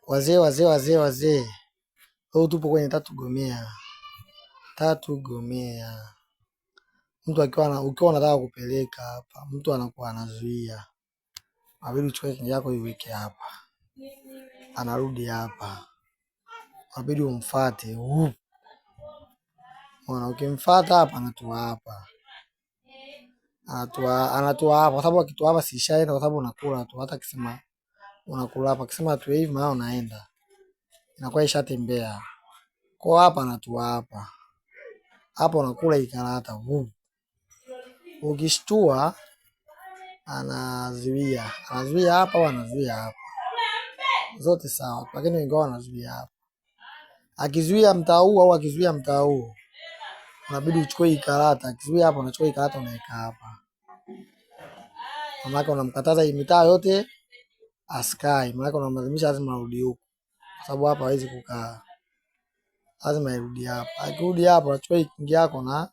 Wazee, leo tupo kwenye tatu gomea. Mtu ukiwa unataka kupeleka hapa, mtu anakuwa anazuia, inabidi uchukue kingi yako iweke hapa, anarudi hapa, inabidi umfuate. Ukimfuata hapa, anatua hapa, kwa sababu akitua hapa si ishaenda, kwa sababu unakula tu. Hata akisema unakula hapa, akisema tu hivi maana unaenda, inakuwa ishatembea. Kwa hapa anatua hapa, hapo unakula ikarata. Ukishtua anazuia hapa au anazuia hapa, zote sawa, lakini wengi wao anazuia hapa. Akizuia mtaa huu au akizuia mtaa huu, unabidi uchukue ikarata. Akizuia hapa, unachukua ikarata unaweka hapa, maana unamkataza hii mitaa yote askai, maana unamlazimisha lazima arudi huko, kwa sababu hapa hawezi kukaa, lazima irudi hapa. Akirudi hapa, unachukua kingi yako na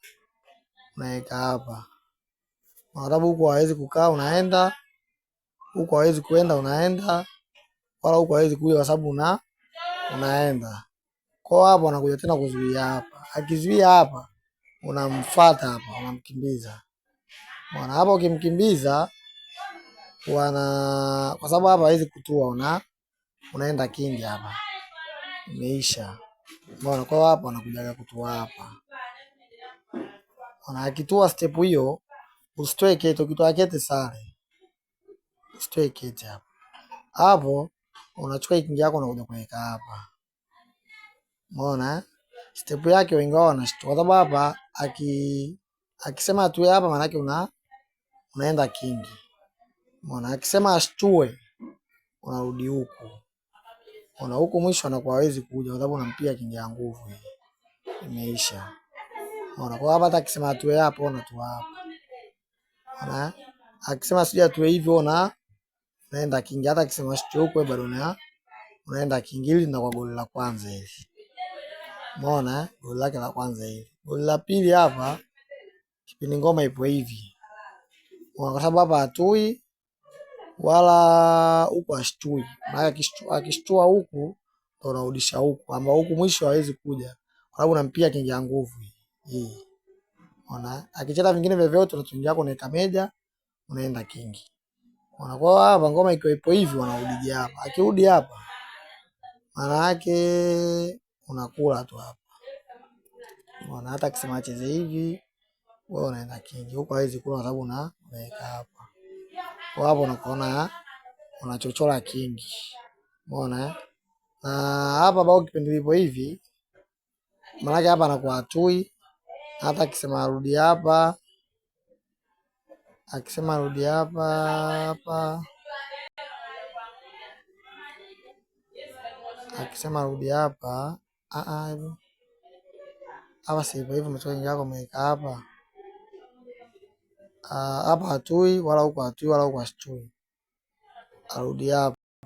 unaweka hapa, kwa sababu huko hawezi kukaa, unaenda huko, hawezi kuenda, unaenda, wala huko hawezi kuja kwa sababu unaenda. Kwa hapo anakuja tena kuzuia hapa. Akizuia hapa, unamfuata hapa, unamkimbiza. Maana hapa ukimkimbiza kwa sababu hapa hawezi kutua, unaenda kingi hapa. Imeisha. Mbona kwa hapo anakuja kutua hapa. Akitua step hiyo, usitoe kete, ukitoa kete sare. Usitoe kete hapa. Hapo unachukua kingi yako unakuja kuweka hapa. Umeona? Step yake wengi wao wanashtua, kwa sababu hapa akisema atue hapa, maana yake unaenda kingi. Umeona? Akisema ashtue, unarudi huku. Una huku mwisho anakuwa hawezi kuja, kwa sababu unampiga kingi ya nguvu hii. Imeisha. Umeona? Kwa hapa hata akisema atue hapo, unatua hapa. Unaona? Akisema sija atue hivyo, unaenda kingi. Hata akisema ashtue huko, bado unaenda kingi. Hili ndio kwa goli la kwanza hili. Umeona? Goli lake la kwanza hili. Goli la pili hapa, kipindi ngoma ipo hivi. Kwa sababu hapa hatui wala huku ashtui. Maana akishtua huku ndo unarudisha huku, ama huku mwisho hawezi kuja, kwa sababu unampiga kingi ya nguvu hii. Unaona? Akicheza vingine vyovyote, unatungia yako unaweka meja, unaenda kingi. Unaona? Kwa hapa ngoma ipo hivi, unarudi hapa. Akirudi hapa, maana yake unakula tu hapa. Unaona? Hata akisema acheze hivi, wewe unaenda kingi. Huko hawezi kula kwa sababu unaweka hapa. Kwa hapo unakuona unachochola kingi. Umeona? Na hapa bao kipindi lipo hivi, maana hapa anakuwa atui. Hata akisema arudi hapa, hapa, akisema arudi hapa, hapa si hivyo, umetoka kingi yako umeweka hapa. Hapa hatui wala huko hatui wala huko ashtui. Arudi hapa.